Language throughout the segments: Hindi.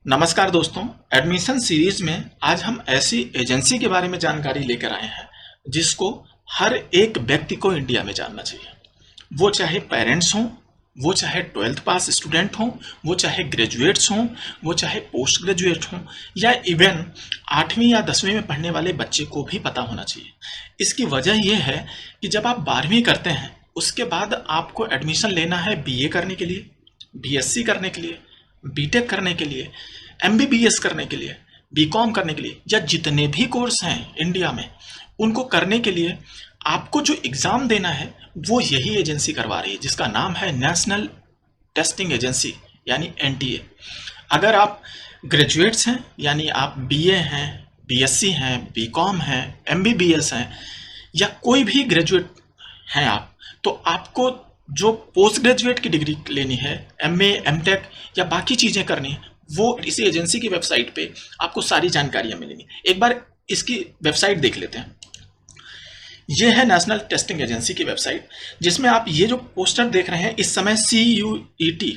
नमस्कार दोस्तों। एडमिशन सीरीज में आज हम ऐसी एजेंसी के बारे में जानकारी लेकर आए हैं जिसको हर एक व्यक्ति को इंडिया में जानना चाहिए। वो चाहे पेरेंट्स हों, वो चाहे 12th पास स्टूडेंट हों, वो चाहे ग्रेजुएट्स हों, वो चाहे पोस्ट ग्रेजुएट हों, या इवन 8वीं या 10वीं में पढ़ने वाले बच्चे को भी पता होना चाहिए। इसकी वजह यह है कि जब आप 12वीं करते हैं उसके बाद आपको एडमिशन लेना है बीए करने के लिए, बीएससी करने के लिए, बीटेक करने के लिए, एमबीबीएस करने के लिए, बीकॉम करने के लिए, या जितने भी कोर्स हैं इंडिया में उनको करने के लिए आपको जो एग्ज़ाम देना है वो यही एजेंसी करवा रही है, जिसका नाम है नेशनल टेस्टिंग एजेंसी यानी एनटीए। अगर आप ग्रेजुएट्स हैं यानी आप बीए हैं, बीएससी हैं, बीकॉम हैं, एमबीबीएस हैं, या कोई भी ग्रेजुएट हैं आप, तो आपको जो पोस्ट ग्रेजुएट की डिग्री लेनी है, एमए, एमटेक या बाकी चीज़ें करनी है, वो इसी एजेंसी की वेबसाइट पे आपको सारी जानकारियाँ मिलेंगी। एक बार इसकी वेबसाइट देख लेते हैं। ये है नेशनल टेस्टिंग एजेंसी की वेबसाइट, जिसमें आप ये जो पोस्टर देख रहे हैं इस समय CUET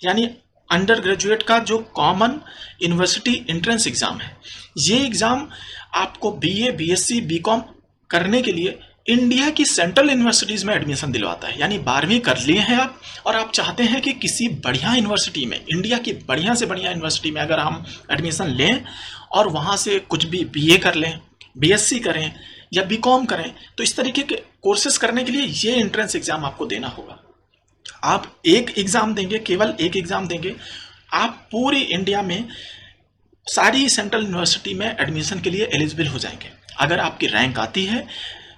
यानी अंडर ग्रेजुएट का जो कॉमन यूनिवर्सिटी एंट्रेंस एग्ज़ाम है, ये एग्ज़ाम आपको बीए, बीएससी, बीकॉम करने के लिए इंडिया की सेंट्रल यूनिवर्सिटीज़ में एडमिशन दिलवाता है। यानी 12वीं कर लिए हैं आप और आप चाहते हैं कि किसी बढ़िया यूनिवर्सिटी में, इंडिया की बढ़िया से बढ़िया यूनिवर्सिटी में अगर हम एडमिशन लें और वहाँ से कुछ भी बीए कर लें, बीएससी करें या बीकॉम करें, तो इस तरीके के कोर्सेज करने के लिए ये एंट्रेंस एग्ज़ाम आपको देना होगा। आप एक एग्ज़ाम देंगे, केवल एक एग्ज़ाम देंगे, आप पूरी इंडिया में सारी सेंट्रल यूनिवर्सिटी में एडमिशन के लिए एलिजिबल हो जाएंगे। अगर आपकी रैंक आती है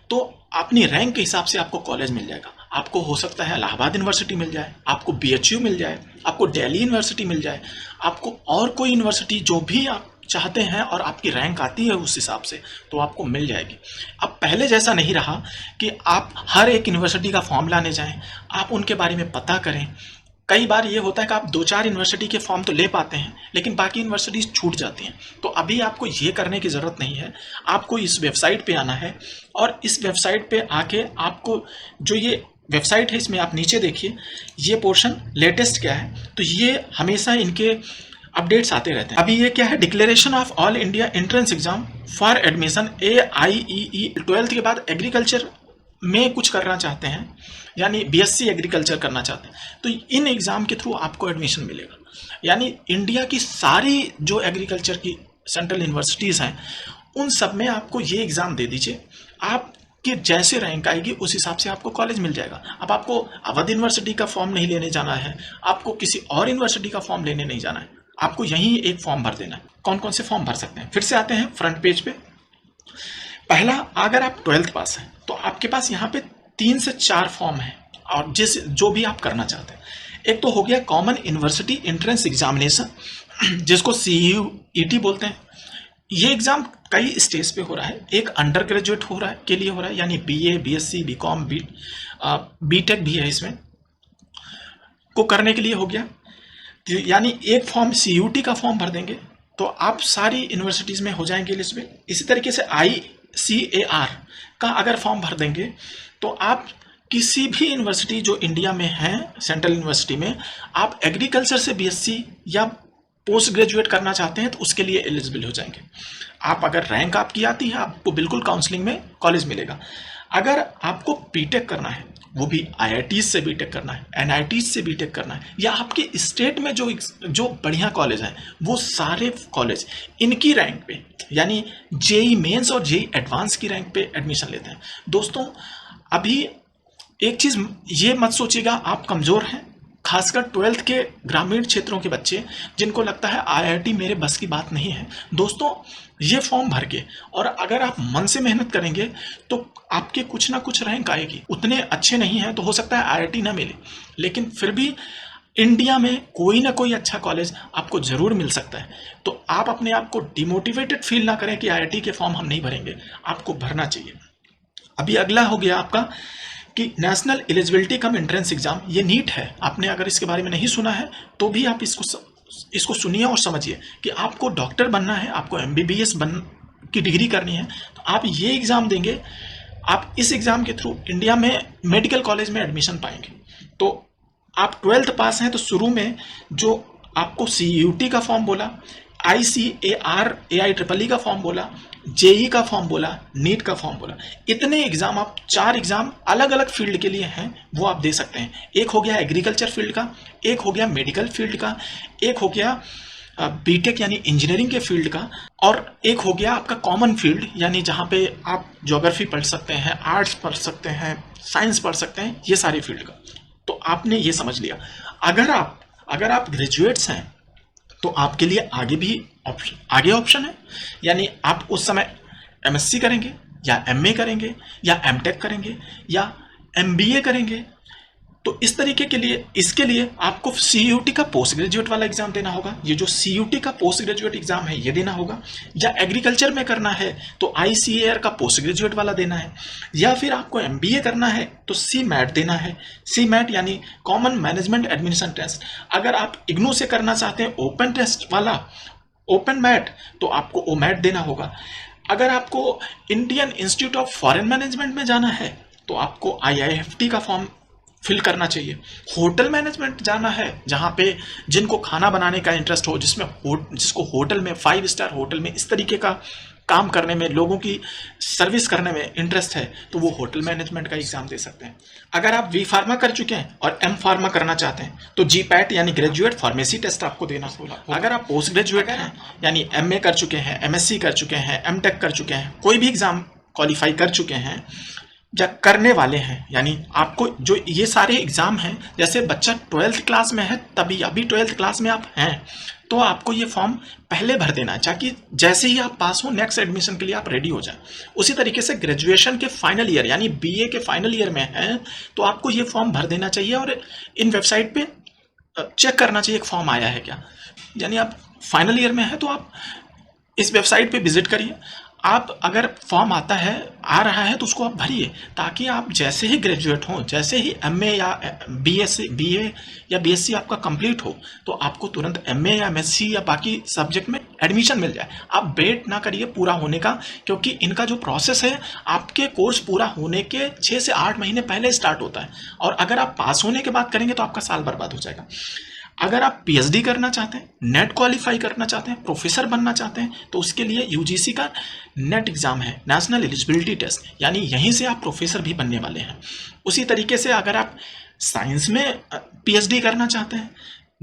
तो अपनी रैंक के हिसाब से आपको कॉलेज मिल जाएगा। आपको हो सकता है इलाहाबाद यूनिवर्सिटी मिल जाए, आपको बीएचयू मिल जाए, आपको दिल्ली यूनिवर्सिटी मिल जाए, आपको और कोई यूनिवर्सिटी जो भी आप चाहते हैं और आपकी रैंक आती है उस हिसाब से, तो आपको मिल जाएगी। अब पहले जैसा नहीं रहा कि आप हर एक यूनिवर्सिटी का फॉर्म लाने जाएं, आप उनके बारे में पता करें। कई बार ये होता है कि आप 2-4 यूनिवर्सिटी के फॉर्म तो ले पाते हैं लेकिन बाकी यूनिवर्सिटीज़ छूट जाती हैं। तो अभी आपको ये करने की ज़रूरत नहीं है, आपको इस वेबसाइट पे आना है और इस वेबसाइट पे आके आपको जो ये वेबसाइट है इसमें आप नीचे देखिए, ये पोर्शन लेटेस्ट क्या है, तो ये हमेशा इनके अपडेट्स आते रहते हैं। अभी ये क्या है, declaration of all India entrance exam for admission AIEE 12th के बाद एग्रीकल्चर में कुछ करना चाहते हैं यानी बीएससी एग्रीकल्चर करना चाहते हैं, तो इन एग्ज़ाम के थ्रू आपको एडमिशन मिलेगा। यानी इंडिया की सारी जो एग्रीकल्चर की सेंट्रल यूनिवर्सिटीज़ हैं उन सब में आपको ये एग्ज़ाम दे दीजिए, आपकी जैसे रैंक आएगी उस हिसाब से आपको कॉलेज मिल जाएगा। अब आपको अवध यूनिवर्सिटी का फॉर्म नहीं लेने जाना है, आपको किसी और यूनिवर्सिटी का फॉर्म लेने नहीं जाना है, आपको यहीं एक फॉर्म भर देना है। कौन कौन से फॉर्म भर सकते हैं, फिर से आते हैं फ्रंट पेज पे। पहला, अगर आप 12th पास हैं तो आपके पास यहाँ पे 3 से 4 फॉर्म हैं और जो भी आप करना चाहते हैं। एक तो हो गया कॉमन यूनिवर्सिटी एंट्रेंस एग्जामिनेशन, जिसको CUET बोलते हैं। ये एग्ज़ाम कई स्टेज पे हो रहा है। एक अंडर ग्रेजुएट हो रहा है के लिए हो रहा है, यानी बीए, बीएससी, बीकॉम, बीटेक भी है इसमें, को करने के लिए हो गया। यानी एक फॉर्म CUET का फॉर्म भर देंगे तो आप सारी यूनिवर्सिटीज़ में हो जाएंगे एलिजिबल। इसी तरीके से ICAR का अगर फॉर्म भर देंगे तो आप किसी भी यूनिवर्सिटी जो इंडिया में है सेंट्रल यूनिवर्सिटी में, आप एग्रीकल्चर से बीएससी या पोस्ट ग्रेजुएट करना चाहते हैं तो उसके लिए एलिजिबल हो जाएंगे। आप अगर रैंक आपकी आती है आपको बिल्कुल काउंसलिंग में कॉलेज मिलेगा। अगर आपको बीटेक करना है, वो भी IIT से बीटेक करना है, NIT से बीटेक करना है, या आपके स्टेट में जो बढ़िया कॉलेज हैं वो सारे कॉलेज इनकी रैंक पे यानी JEE मेंस और JEE एडवांस की रैंक पे एडमिशन लेते हैं। दोस्तों, अभी एक चीज़ ये मत सोचिएगा आप कमज़ोर हैं, खासकर 12th के ग्रामीण क्षेत्रों के बच्चे जिनको लगता है IIT मेरे बस की बात नहीं है। दोस्तों, ये फॉर्म भर के और अगर आप मन से मेहनत करेंगे तो आपके कुछ ना कुछ रैंक आएगी। उतने अच्छे नहीं हैं तो हो सकता है IIT ना मिले, लेकिन फिर भी इंडिया में कोई ना कोई अच्छा कॉलेज आपको ज़रूर मिल सकता है। तो आप अपने आप को डिमोटिवेटेड फील ना करें कि IIT के फॉर्म हम नहीं भरेंगे, आपको भरना चाहिए। अभी अगला हो गया आपका कि national eligibility cum entrance exam, ये नीट है। आपने अगर इसके बारे में नहीं सुना है तो भी आप इसको सुनिए और समझिए कि आपको डॉक्टर बनना है, आपको MBBS की डिग्री करनी है, तो आप ये एग्ज़ाम देंगे। आप इस एग्ज़ाम के थ्रू इंडिया में मेडिकल कॉलेज में एडमिशन पाएंगे। तो आप 12th पास हैं तो शुरू में जो आपको CUT का फॉर्म बोला, ICAR AIEEE का फॉर्म बोला, JEE का फॉर्म बोला, नीट का फॉर्म बोला। इतने एग्जाम, आप 4 एग्जाम अलग अलग फील्ड के लिए हैं वो आप दे सकते हैं। एक हो गया एग्रीकल्चर फील्ड का, एक हो गया मेडिकल फील्ड का, एक हो गया बीटेक यानी इंजीनियरिंग के फील्ड का, और एक हो गया आपका कॉमन फील्ड यानी जहाँ पे आप ज्योग्राफी पढ़ सकते हैं, आर्ट्स पढ़ सकते हैं, साइंस पढ़ सकते हैं, ये सारे फील्ड का। तो आपने ये समझ लिया। अगर आप ग्रेजुएट्स हैं तो आपके लिए आगे ऑप्शन है, यानी आप उस समय MSc करेंगे या MA करेंगे या MTech करेंगे या MBA करेंगे। तो इस तरीके के लिए, इसके लिए आपको CUT का पोस्ट ग्रेजुएट वाला एग्जाम देना होगा। ये जो CUT का पोस्ट ग्रेजुएट एग्जाम है ये देना होगा, या एग्रीकल्चर में करना है तो ICAR का पोस्ट ग्रेजुएट वाला देना है, या फिर आपको MBA करना है तो CMAT देना है। CMAT यानी कॉमन मैनेजमेंट एडमिनिस्ट्रेशन टेस्ट। अगर आप IGNOU से करना चाहते हैं ओपन टेस्ट वाला, ओपन मैट, तो आपको OMAT देना होगा। अगर आपको Indian institute of foreign management में जाना है तो आपको IIFT का फॉर्म फिल करना चाहिए। होटल मैनेजमेंट जाना है, जहाँ पे जिनको खाना बनाने का इंटरेस्ट हो, जिसको होटल में 5 स्टार होटल में इस तरीके का काम करने में, लोगों की सर्विस करने में इंटरेस्ट है, तो वो होटल मैनेजमेंट का एग्जाम दे सकते हैं। अगर आप B फार्मा कर चुके हैं और M फार्मा करना चाहते हैं तो GPAT यानी ग्रेजुएट फार्मेसी टेस्ट आपको देना होगा। अगर आप पोस्ट ग्रेजुएट हैं यानी MA कर चुके हैं, MSc कर चुके हैं, MTech कर चुके हैं, कोई भी एग्जाम क्वालिफाई कर चुके हैं या करने वाले हैं, यानी आपको जो ये सारे एग्जाम हैं, जैसे बच्चा 12th क्लास में है, तभी अभी 12th क्लास में आप हैं, तो आपको ये फॉर्म पहले भर देना है, ताकि जैसे ही आप पास हो नेक्स्ट एडमिशन के लिए आप रेडी हो जाए। उसी तरीके से ग्रेजुएशन के फाइनल ईयर यानी BA के फाइनल ईयर में हैं तो आपको ये फॉर्म भर देना चाहिए और इन वेबसाइट पे चेक करना चाहिए एक फॉर्म आया है क्या। यानी आप फाइनल ईयर में हैं तो आप इस वेबसाइट पे विजिट करिए। आप अगर फॉर्म आ रहा है तो उसको आप भरिए, ताकि आप जैसे ही ग्रेजुएट हों, जैसे ही MA या BA या BSc आपका कंप्लीट हो, तो आपको तुरंत MA या MSc या बाकी सब्जेक्ट में एडमिशन मिल जाए। आप वेट ना करिए पूरा होने का, क्योंकि इनका जो प्रोसेस है आपके कोर्स पूरा होने के 6 से 8 महीने पहले स्टार्ट होता है, और अगर आप पास होने के बाद करेंगे तो आपका साल बर्बाद हो जाएगा। अगर आप PhD करना चाहते हैं, नेट क्वालिफाई करना चाहते हैं, प्रोफेसर बनना चाहते हैं, तो उसके लिए UGC का नेट एग्जाम है, नेशनल एलिजिबिलिटी टेस्ट, यानी यहीं से आप प्रोफेसर भी बनने वाले हैं। उसी तरीके से अगर आप साइंस में PhD करना चाहते हैं,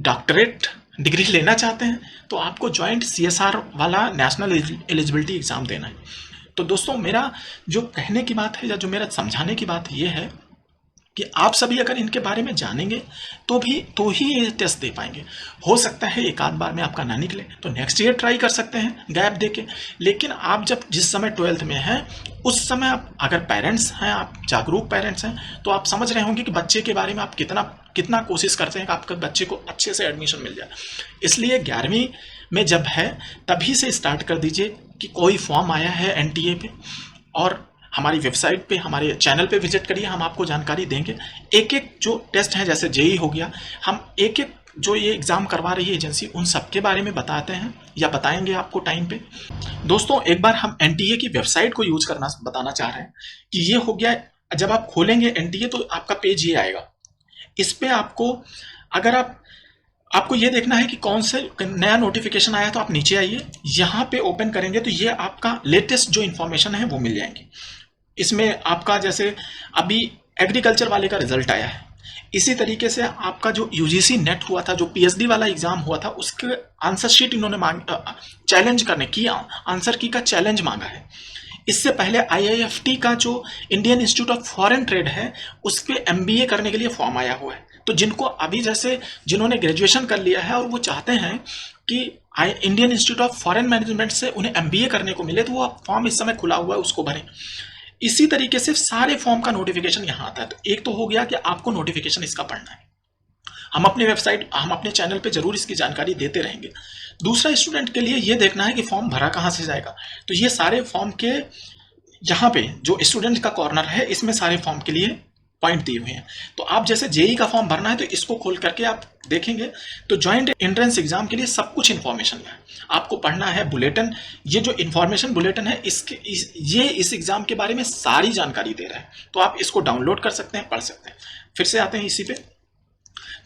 डॉक्टरेट डिग्री लेना चाहते हैं, तो आपको जॉइंट CSR वाला नेशनल एलिजिबिलिटी एग्जाम देना है। तो दोस्तों, मेरा जो कहने की बात है या जो मेरा समझाने की बात ये है कि आप सभी अगर इनके बारे में जानेंगे तो ही ये टेस्ट दे पाएंगे। हो सकता है एक आध बार में आपका ना निकले तो नेक्स्ट ईयर ट्राई कर सकते हैं गैप देके, लेकिन आप जब जिस समय 12th में हैं उस समय आप अगर पेरेंट्स हैं, आप जागरूक पेरेंट्स हैं, तो आप समझ रहे होंगे कि बच्चे के बारे में आप कितना कोशिश करते हैं कि आपके बच्चे को अच्छे से एडमिशन मिल जाए। इसलिए 11वीं में जब है तभी से स्टार्ट कर दीजिए कि कोई फॉर्म आया है NTA पे, और हमारी वेबसाइट पे, हमारे चैनल पे विजिट करिए, हम आपको जानकारी देंगे। एक एक जो टेस्ट हैं, जैसे JEE हो गया, हम एक एक जो ये एग्ज़ाम करवा रही है एजेंसी, उन सब के बारे में बताते हैं या बताएंगे आपको टाइम पे। दोस्तों, एक बार हम NTA की वेबसाइट को यूज करना बताना चाह रहे हैं कि ये हो गया, जब आप खोलेंगे NTA तो आपका पेज ये आएगा। इस पे अगर आपको ये देखना है कि कौन से नया नोटिफिकेशन आया, तो आप नीचे आइए, यहाँ पे ओपन करेंगे तो ये आपका लेटेस्ट जो इन्फॉर्मेशन है वो मिल जाएंगी। इसमें आपका जैसे अभी एग्रीकल्चर वाले का रिजल्ट आया है, इसी तरीके से आपका जो UGC नेट हुआ था, जो PhD वाला एग्जाम हुआ था, उसके आंसर शीट इन्होंने चैलेंज करने की, आंसर की का चैलेंज मांगा है। इससे पहले IIFT का जो Indian institute of foreign trade है, उस पर MBA करने के लिए फॉर्म आया हुआ है। तो जिनको अभी जैसे जिन्होंने ग्रेजुएशन कर लिया है और वो चाहते हैं कि Indian institute of foreign management से उन्हें MBA करने को मिले, तो वो फॉर्म इस समय खुला हुआ है, उसको भरें। इसी तरीके से सारे फॉर्म का नोटिफिकेशन यहाँ आता है। तो एक तो हो गया कि आपको नोटिफिकेशन इसका पढ़ना है, हम अपने चैनल पे जरूर इसकी जानकारी देते रहेंगे। दूसरा, स्टूडेंट के लिए ये देखना है कि फॉर्म भरा कहाँ से जाएगा। तो ये सारे फॉर्म के यहाँ पे जो स्टूडेंट का कॉर्नर है, इसमें सारे फॉर्म के लिए पॉइंट दिए हुए हैं। तो आप जैसे JEE का फॉर्म भरना है तो इसको खोल करके आप देखेंगे तो ज्वाइंट एंट्रेंस एग्जाम के लिए सब कुछ इन्फॉर्मेशन है। आपको पढ़ना है बुलेटिन, ये जो इन्फॉर्मेशन बुलेटिन है ये इस एग्जाम के बारे में सारी जानकारी दे रहा है, तो आप इसको डाउनलोड कर सकते हैं, पढ़ सकते हैं। फिर से आते हैं इसी पे।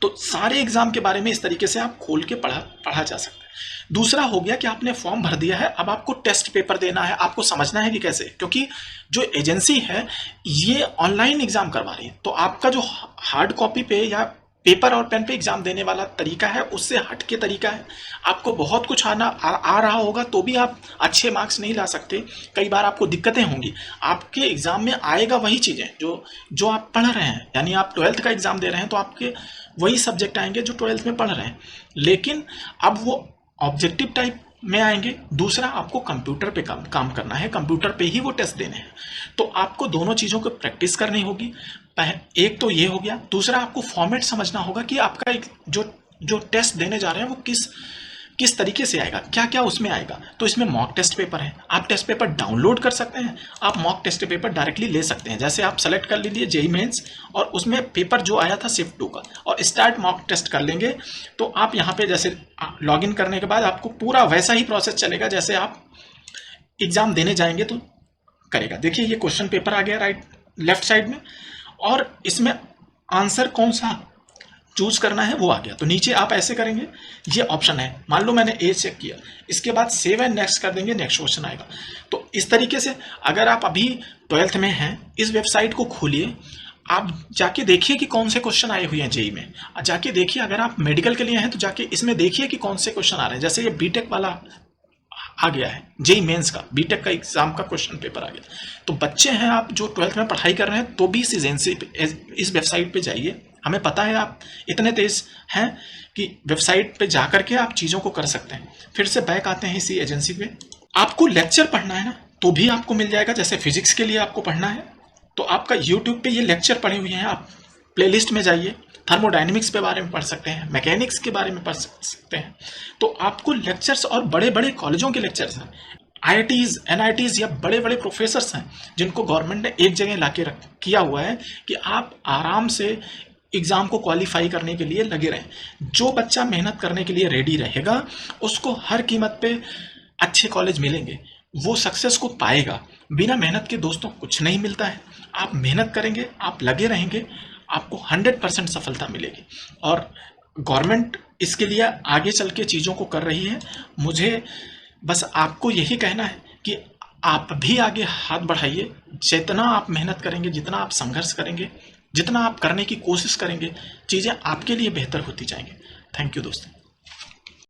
तो सारे एग्जाम के बारे में इस तरीके से आप खोल के पढ़ा जा सकता है। दूसरा हो गया कि आपने फॉर्म भर दिया है, अब आपको टेस्ट पेपर देना है, आपको समझना है कि कैसे, क्योंकि जो एजेंसी है ये ऑनलाइन एग्जाम करवा रही है, तो आपका जो हार्ड कॉपी पे या पेपर और पेन पे एग्जाम देने वाला तरीका है उससे हटके तरीका है। आपको बहुत कुछ आ रहा होगा तो भी आप अच्छे मार्क्स नहीं ला सकते, कई बार आपको दिक्कतें होंगी। आपके एग्जाम में आएगा वही चीज़ें जो आप पढ़ रहे हैं, यानी आप 12th का एग्जाम दे रहे हैं तो आपके वही सब्जेक्ट आएंगे जो 12th में पढ़ रहे हैं, लेकिन अब वो ऑब्जेक्टिव टाइप में आएंगे। दूसरा, आपको कंप्यूटर पे काम करना है, कंप्यूटर पे ही वो टेस्ट देने हैं, तो आपको दोनों चीज़ों को प्रैक्टिस करनी होगी। एक तो ये हो गया, दूसरा आपको फॉर्मेट समझना होगा कि आपका एक जो टेस्ट देने जा रहे हैं वो किस तरीके से आएगा, क्या क्या उसमें आएगा। तो इसमें मॉक टेस्ट पेपर है, आप टेस्ट पेपर डाउनलोड कर सकते हैं, आप मॉक टेस्ट पेपर डायरेक्टली ले सकते हैं। जैसे आप सेलेक्ट कर लीजिए जेईई मेंस और उसमें पेपर जो आया था शिफ्ट 2 का और स्टार्ट मॉक टेस्ट कर लेंगे, तो आप यहाँ पे जैसे लॉगिन करने के बाद आपको पूरा वैसा ही प्रोसेस चलेगा जैसे आप एग्जाम देने जाएंगे तो करेगा। देखिए ये क्वेश्चन पेपर आ गया लेफ्ट साइड में, और इसमें आंसर कौन सा चूज करना है वो आ गया। तो नीचे आप ऐसे करेंगे, ये ऑप्शन है, मान लो मैंने ए चेक किया, इसके बाद सेव एंड नेक्स्ट कर देंगे, नेक्स्ट क्वेश्चन आएगा। तो इस तरीके से अगर आप अभी 12th में हैं, इस वेबसाइट को खोलिए, आप जाके देखिए कि कौन से क्वेश्चन आए हुए हैं जेईई में, जाके देखिए। अगर आप मेडिकल के लिए हैं तो जाके इसमें देखिए कि कौन से क्वेश्चन आ रहे हैं। जैसे ये बीटेक वाला आ गया है, जेईई मेंस का बीटेक का एग्जाम का क्वेश्चन पेपर आ गया। तो बच्चे हैं आप जो 12th में पढ़ाई कर रहे हैं तो भी इस एजेंसी पे, इस वेबसाइट पे जाइए। हमें पता है आप इतने तेज हैं कि वेबसाइट पे जा करके आप चीज़ों को कर सकते हैं। फिर से बैक आते हैं इसी एजेंसी पे। आपको लेक्चर पढ़ना है ना, तो भी आपको मिल जाएगा। जैसे फिजिक्स के लिए आपको पढ़ना है तो आपका यूट्यूब पे ये लेक्चर पड़े हुए हैं, आप प्लेलिस्ट में जाइए, थर्मोडाइनमिक्स के बारे में पढ़ सकते हैं, मैकेनिक्स के बारे में पढ़ सकते हैं। तो आपको लेक्चर्स, और बड़े बड़े कॉलेजों के लेक्चर्स हैं, आईआईटीज एनआईटीज या बड़े बड़े प्रोफेसर्स हैं जिनको गवर्नमेंट ने एक जगह ला के किया हुआ है कि आप आराम से एग्ज़ाम को क्वालिफाई करने के लिए लगे रहें। जो बच्चा मेहनत करने के लिए रेडी रहेगा उसको हर कीमत पे अच्छे कॉलेज मिलेंगे, वो सक्सेस को पाएगा। बिना मेहनत के दोस्तों कुछ नहीं मिलता है। आप मेहनत करेंगे, आप लगे रहेंगे, आपको 100% सफलता मिलेगी। और गवर्नमेंट इसके लिए आगे चल के चीज़ों को कर रही है। मुझे बस आपको यही कहना है कि आप भी आगे हाथ बढ़ाइए। जितना आप मेहनत करेंगे, जितना आप संघर्ष करेंगे, जितना आप करने की कोशिश करेंगे, चीज़ें आपके लिए बेहतर होती जाएंगी। थैंक यू दोस्तों।